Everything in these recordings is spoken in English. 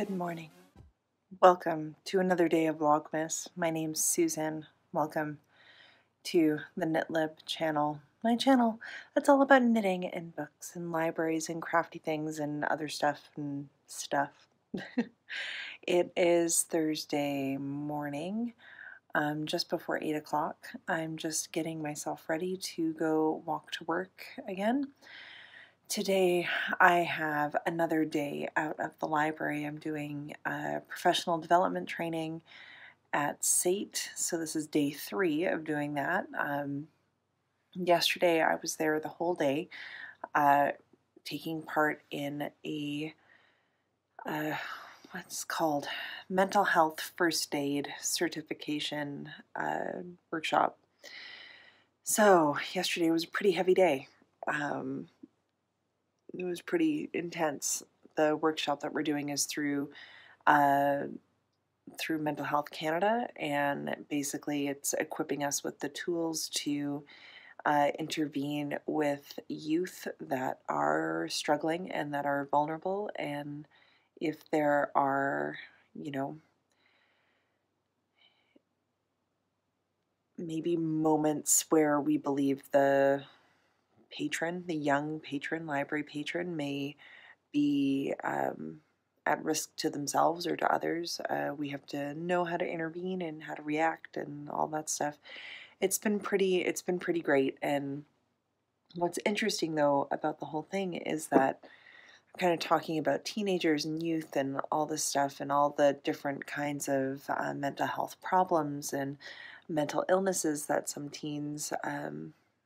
Good morning. Welcome to another day of Vlogmas. My name's Susan. Welcome to the KNITLIB channel. My channel that's all about knitting and books and libraries and crafty things and other stuff and stuff. It is Thursday morning, just before 8 o'clock. I'm just getting myself ready to go walk to work again. Today I have another day out of the library. I'm doing professional development training at SATE, so this is day 3 of doing that. Yesterday I was there the whole day taking part in a what's called mental health first aid certification workshop. So yesterday was a pretty heavy day. It was pretty intense. The workshop that we're doing is through Mental Health Canada, and basically it's equipping us with the tools to intervene with youth that are struggling and that are vulnerable, and if there are, maybe moments where we believe the young patron, library patron, may be at risk to themselves or to others. We have to know how to intervene and how to react and all that stuff. It's been pretty great. And what's interesting though about the whole thing is that I'm kind of talking about teenagers and youth and all this stuff and all the different kinds of mental health problems and mental illnesses that some teens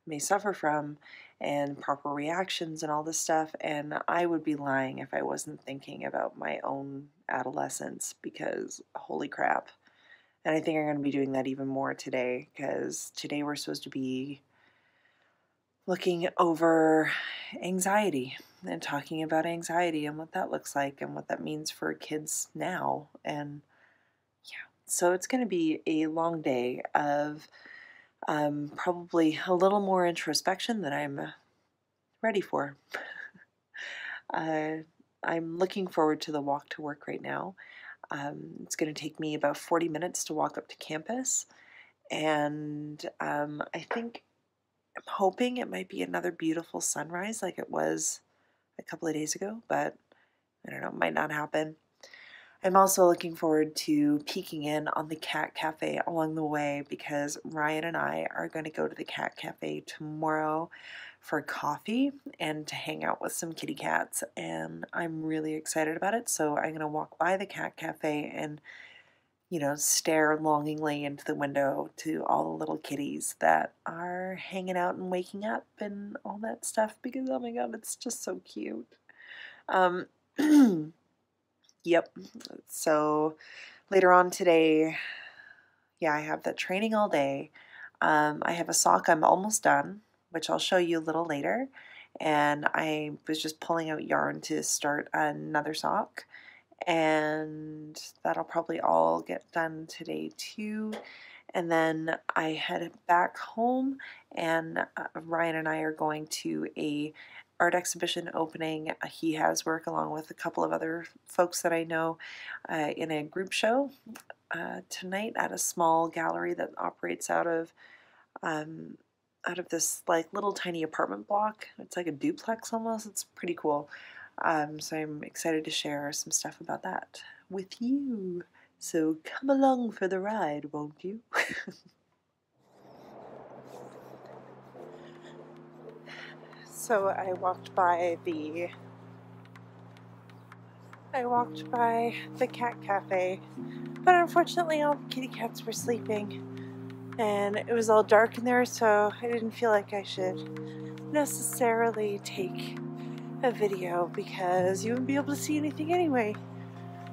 may suffer from, and proper reactions and all this stuff. And I would be lying if I wasn't thinking about my own adolescence, because holy crap. And I think I'm going to be doing that even more today, because today we're supposed to be looking over anxiety and talking about anxiety and what that looks like and what that means for kids now. And yeah, so it's going to be a long day of probably a little more introspection than I'm ready for. I'm looking forward to the walk to work right now. It's going to take me about 40 minutes to walk up to campus, and I'm hoping it might be another beautiful sunrise like it was a couple of days ago, but I don't know, it might not happen. I'm also looking forward to peeking in on the cat cafe along the way, because Ryan and I are going to go to the cat cafe tomorrow for coffee and to hang out with some kitty cats, and I'm really excited about it. So I'm going to walk by the cat cafe and, stare longingly into the window to all the little kitties that are hanging out and waking up and all that stuff, because oh my god, it's just so cute. Yep. So later on today, yeah, I have that training all day. I have a sock I'm almost done, which I'll show you a little later. And I was just pulling out yarn to start another sock. And that'll probably all get done today too. And then I head back home, and Ryan and I are going to a art exhibition opening. He has work along with a couple of other folks that I know in a group show tonight at a small gallery that operates out of this like little tiny apartment block. It's like a duplex almost. It's pretty cool. So I'm excited to share some stuff about that with you. So come along for the ride, won't you? So I walked by the cat cafe, but unfortunately all the kitty cats were sleeping, and it was all dark in there, so I didn't feel like I should necessarily take a video, because you wouldn't be able to see anything anyway.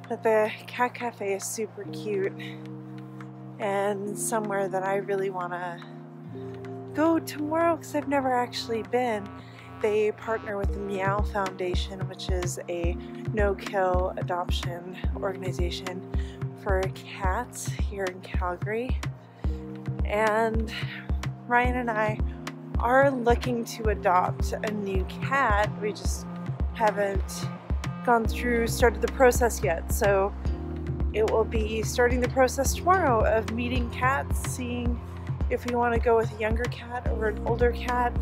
But the cat cafe is super cute, and somewhere that I really want to go tomorrow because I've never actually been. They partner with the Meow Foundation, which is a no-kill adoption organization for cats here in Calgary. And Ryan and I are looking to adopt a new cat. We just haven't started the process yet. So it will be starting the process tomorrow of meeting cats, seeing if we want to go with a younger cat or an older cat.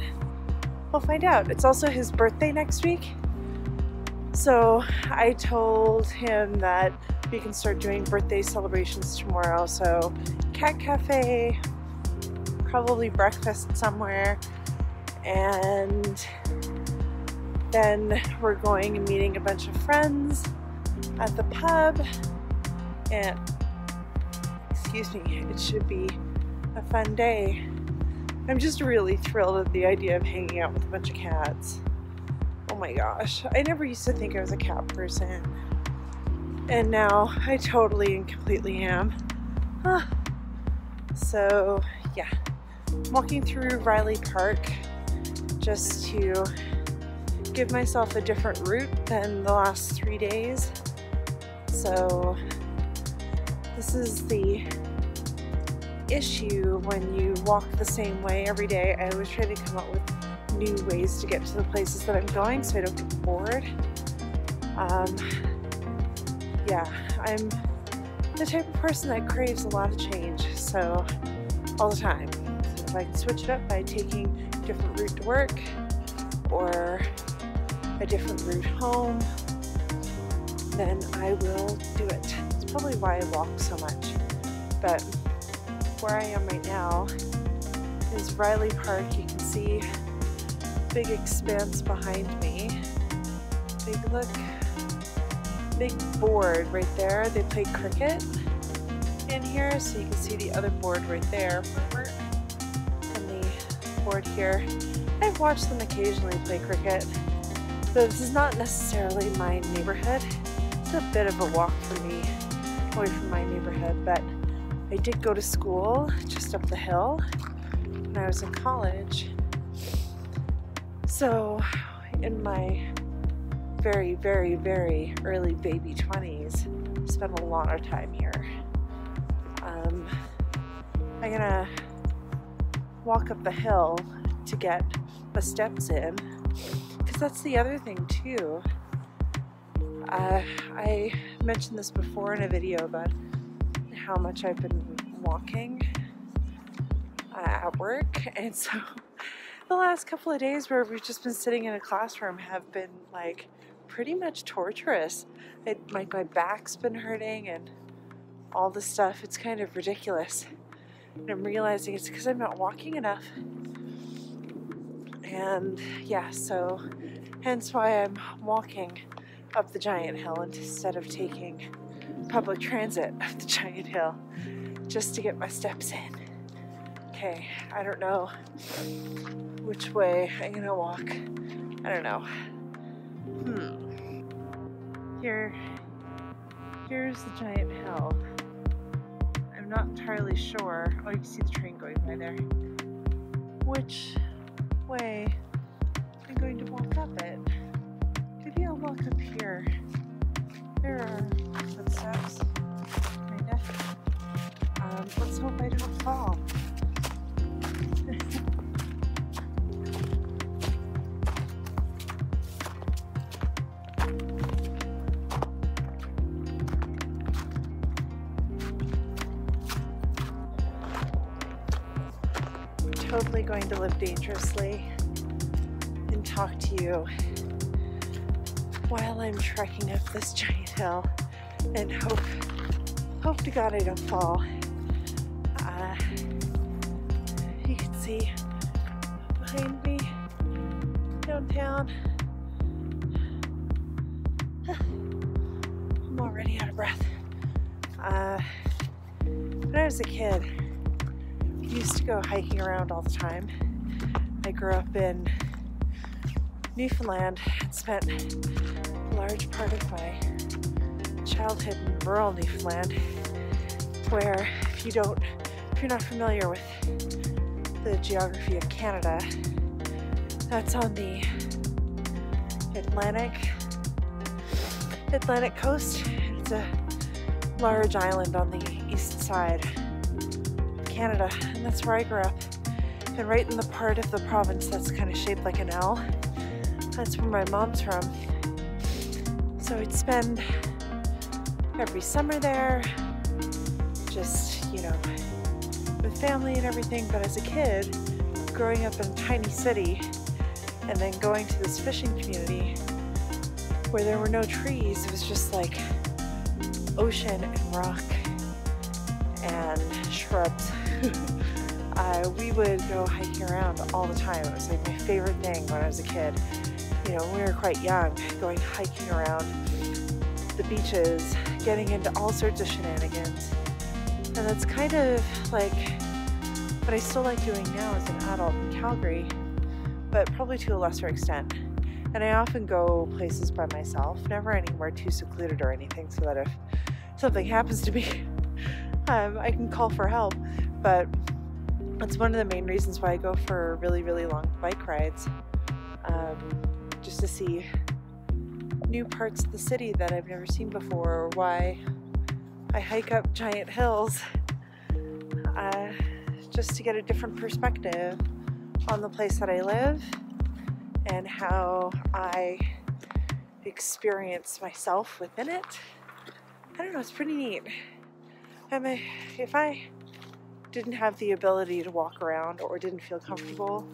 We'll find out. It's also his birthday next week. So I told him that we can start doing birthday celebrations tomorrow. So cat cafe, probably breakfast somewhere, and then we're going and meeting a bunch of friends at the pub. And excuse me, it should be a fun day. I'm just really thrilled at the idea of hanging out with a bunch of cats. Oh my gosh, I never used to think I was a cat person, and now I totally and completely am. So yeah, I'm walking through Riley Park just to give myself a different route than the last 3 days. So this is the issue when you walk the same way every day. I always try to come up with new ways to get to the places that I'm going so I don't get bored. Yeah, I'm the type of person that craves a lot of change, so all the time. So if I can switch it up by taking a different route to work or a different route home, then I will do it. It's probably why I walk so much. But where I am right now is Riley Park. You can see big expanse behind me. Big board right there. They play cricket in here, so you can see the other board right there. And the board here. I've watched them occasionally play cricket, but this is not necessarily my neighborhood. It's a bit of a walk for me away from my neighborhood, but I did go to school just up the hill when I was in college. So in my very, very, very early baby 20s, spent a lot of time here. I'm gonna walk up the hill to get my steps in, because that's the other thing too. I mentioned this before in a video about how much I've been walking at work, and so the last couple of days where we've just been sitting in a classroom have been like pretty much torturous. My back's been hurting and all this stuff. It's kind of ridiculous. And I'm realizing it's because I'm not walking enough. And yeah, so hence why I'm walking up the giant hill instead of taking public transit up the giant hill just to get my steps in. Okay, I don't know which way I'm gonna walk. I don't know. Here's the giant hill. I'm not entirely sure. Oh, you can see the train going by there. Which way I'm going to walk up it. Maybe I'll walk up here. There are footsteps. Kinda. Let's hope I don't fall. Totally going to live dangerously and talk to you while I'm trekking up this giant hill, and hope to God I don't fall. You can see behind me downtown. I'm already out of breath. When I was a kid, I used to go hiking around all the time. I grew up in Newfoundland and spent a large part of my childhood in rural Newfoundland, where if you're not familiar with the geography of Canada, that's on the Atlantic coast. It's a large island on the east side of Canada, and that's where I grew up. And right in the part of the province that's kind of shaped like an L, that's where my mom's from. So I'd spend every summer there, just, you know, with family and everything. But as a kid, growing up in a tiny city and then going to this fishing community where there were no trees, it was just like ocean and rock and shrubs. We would go hiking around all the time. It was like my favorite thing when I was a kid. You know, when we were quite young, going hiking around the beaches, getting into all sorts of shenanigans. And that's kind of like what I still like doing now as an adult in Calgary, but probably to a lesser extent. And I often go places by myself, never anywhere too secluded or anything, so that if something happens to me, I can call for help. But that's one of the main reasons why I go for really, really long bike rides, just to see new parts of the city that I've never seen before, or why I hike up giant hills, just to get a different perspective on the place that I live and how I experience myself within it. I don't know, it's pretty neat. If I didn't have the ability to walk around or didn't feel comfortable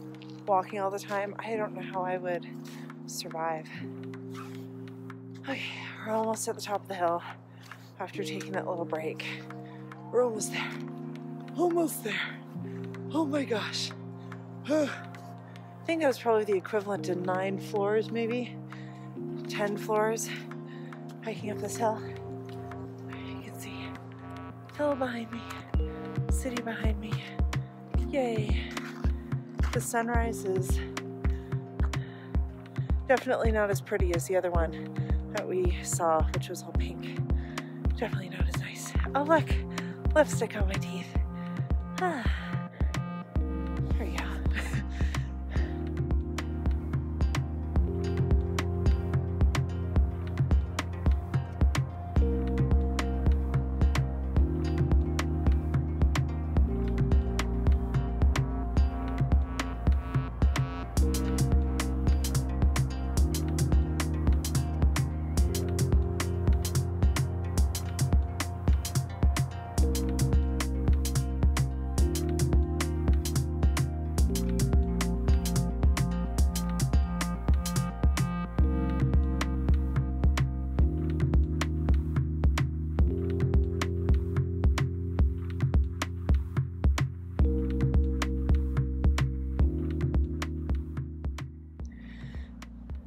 walking all the time, I don't know how I would survive. Okay, we're almost at the top of the hill after taking that little break. We're almost there. Almost there. Oh my gosh. I think that was probably the equivalent to 9 floors, maybe 10 floors, hiking up this hill. You can see hill behind me, city behind me. Yay. The sunrise is definitely not as pretty as the other one that we saw, which was all pink. Definitely not as nice. Oh look, lipstick on my teeth. There we go.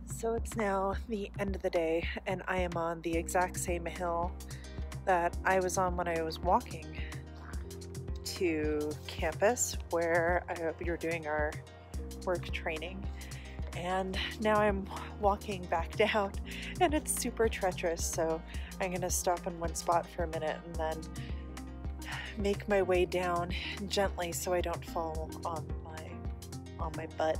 So it's now the end of the day, and I am on the exact same hill that I was on when I was walking to campus where we were doing our work training. And now I'm walking back down, and it's super treacherous, so I'm gonna stop in one spot for a minute and then make my way down gently so I don't fall on my butt.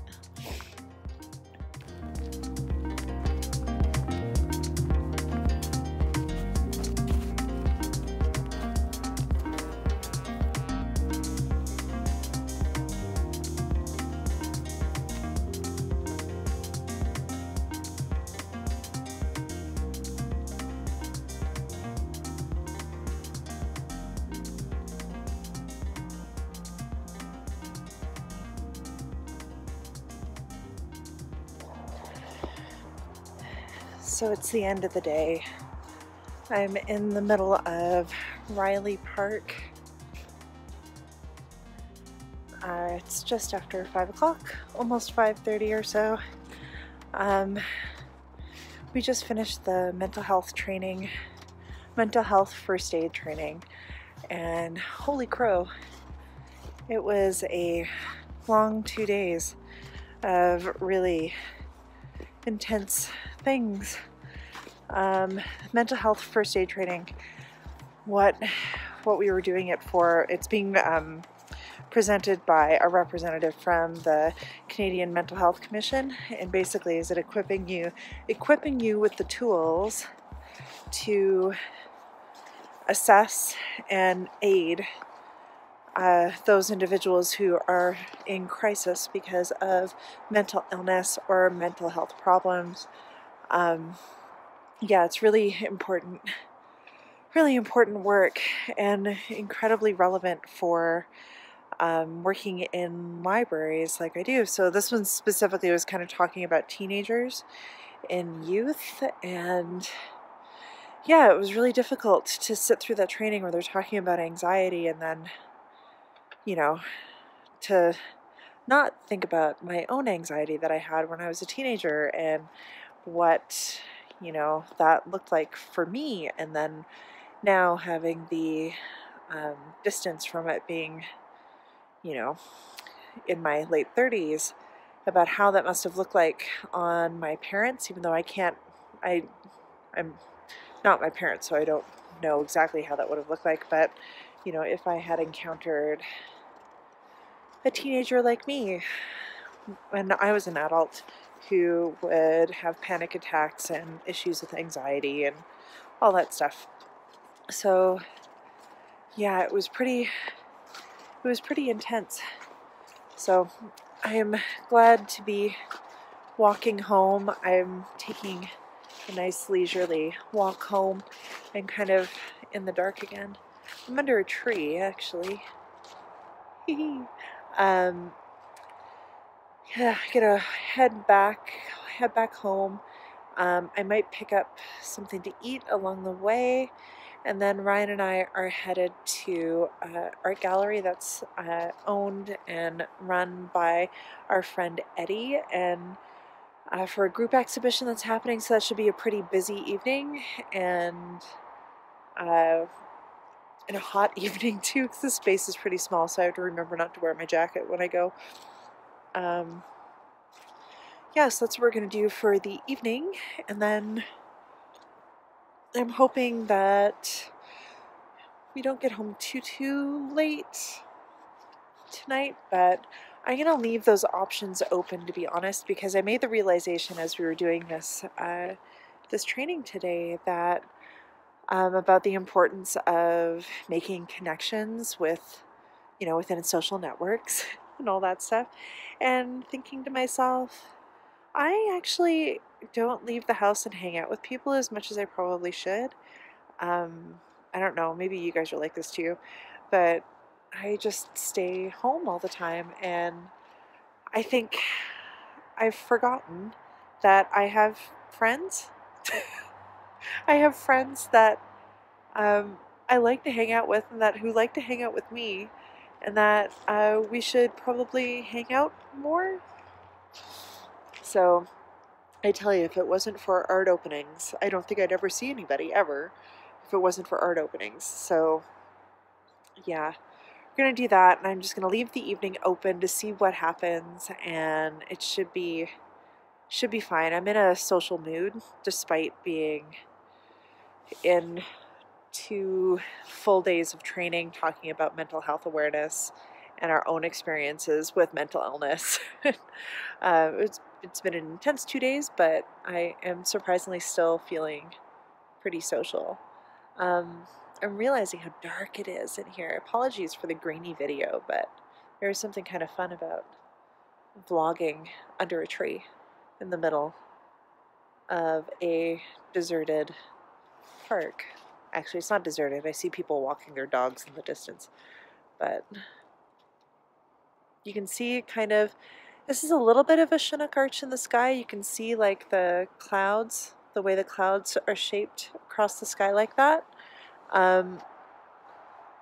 So it's the end of the day. I'm in the middle of Riley Park. It's just after 5 o'clock, almost 5:30 or so. We just finished the mental health first aid training, and holy crow, it was a long 2 days of really intense things. Mental health first aid training, what we were doing it for, it's being presented by a representative from the Canadian Mental Health Commission, and basically is it equipping you with the tools to assess and aid those individuals who are in crisis because of mental illness or mental health problems. yeah, it's really important work and incredibly relevant for working in libraries like I do. So this one specifically was kind of talking about teenagers and youth, and yeah, it was really difficult to sit through that training where they're talking about anxiety and then, you know, to not think about my own anxiety that I had when I was a teenager and what, that looked like for me, and then now having the distance from it being, in my late 30s, about how that must have looked like on my parents, even though I'm not my parents, so I don't know exactly how that would have looked like, but, if I had encountered a teenager like me when I was an adult who would have panic attacks and issues with anxiety and all that stuff. So, yeah, it was pretty intense. So, I am glad to be walking home. I'm taking a nice leisurely walk home and kind of in the dark again. I'm under a tree, actually. Yeah, I'm gonna head back home. I might pick up something to eat along the way, and then Ryan and I are headed to an art gallery that's owned and run by our friend Eddie, and for a group exhibition that's happening, so that should be a pretty busy evening, and a hot evening too, because the space is pretty small, so I have to remember not to wear my jacket when I go. Yeah, so that's what we're going to do for the evening, and then I'm hoping that we don't get home too late tonight, but I'm going to leave those options open, to be honest, because I made the realization as we were doing this training today that about the importance of making connections with, within social networks and all that stuff, and thinking to myself, I actually don't leave the house and hang out with people as much as I probably should. I don't know, maybe you guys are like this too, but I just stay home all the time, and I think I've forgotten that I have friends. I have friends that I like to hang out with, and who like to hang out with me, and that we should probably hang out more. So I tell you, if it wasn't for art openings, I don't think I'd ever see anybody, ever, if it wasn't for art openings. So, yeah, we're going to do that, and I'm just going to leave the evening open to see what happens, and it should be fine. I'm in a social mood, despite being in 2 full days of training talking about mental health awareness and our own experiences with mental illness. It's been an intense 2 days, but I am surprisingly still feeling pretty social. I'm realizing how dark it is in here. Apologies for the grainy video, but there's something kind of fun about vlogging under a tree in the middle of a deserted park. Actually, it's not deserted. I see people walking their dogs in the distance, but you can see kind of, this is a little bit of a Chinook arch in the sky. You can see like the clouds, the way the clouds are shaped across the sky like that.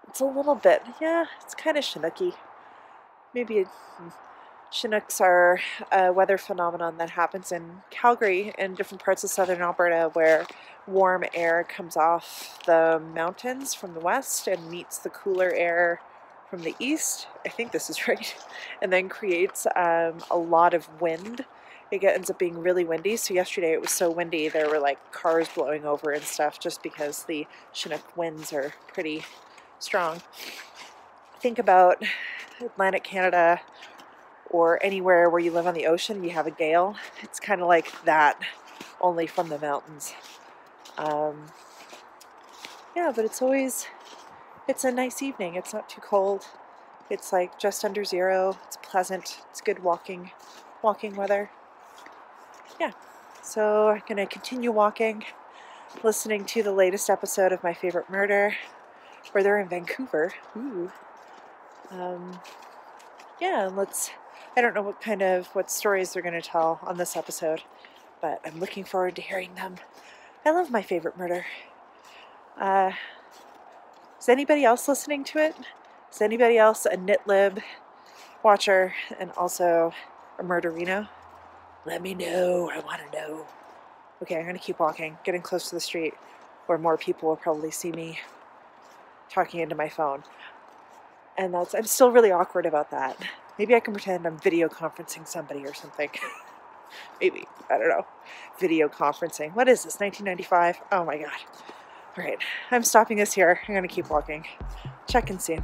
It's a little bit, yeah, it's kind of Chinooky. Maybe Chinooks are a weather phenomenon that happens in Calgary and different parts of southern Alberta, where warm air comes off the mountains from the west and meets the cooler air from the east. I think this is right. And then creates a lot of wind. It ends up being really windy. So yesterday it was so windy there were like cars blowing over and stuff, just because the Chinook winds are pretty strong. Think about Atlantic Canada, or anywhere where you live on the ocean, you have a gale. It's kind of like that, only from the mountains. Yeah, but it's a nice evening. It's not too cold. It's like just under 0. It's pleasant. It's good walking weather. Yeah, so I'm gonna continue walking. listening to the latest episode of My Favorite Murder, where they're in Vancouver. Ooh. Yeah, I don't know what stories they're going to tell on this episode, but I'm looking forward to hearing them. I love My Favorite Murder. Is anybody else listening to it? Is anybody else a KNITLIB watcher and also a murderino? Let me know. I want to know. Okay, I'm going to keep walking, getting close to the street where more people will probably see me talking into my phone. And I'm still really awkward about that. Maybe I can pretend I'm video conferencing somebody or something. Maybe. I don't know. Video conferencing. What is this, 1995? Oh my god. Alright, I'm stopping this here. I'm going to keep walking. Check in soon.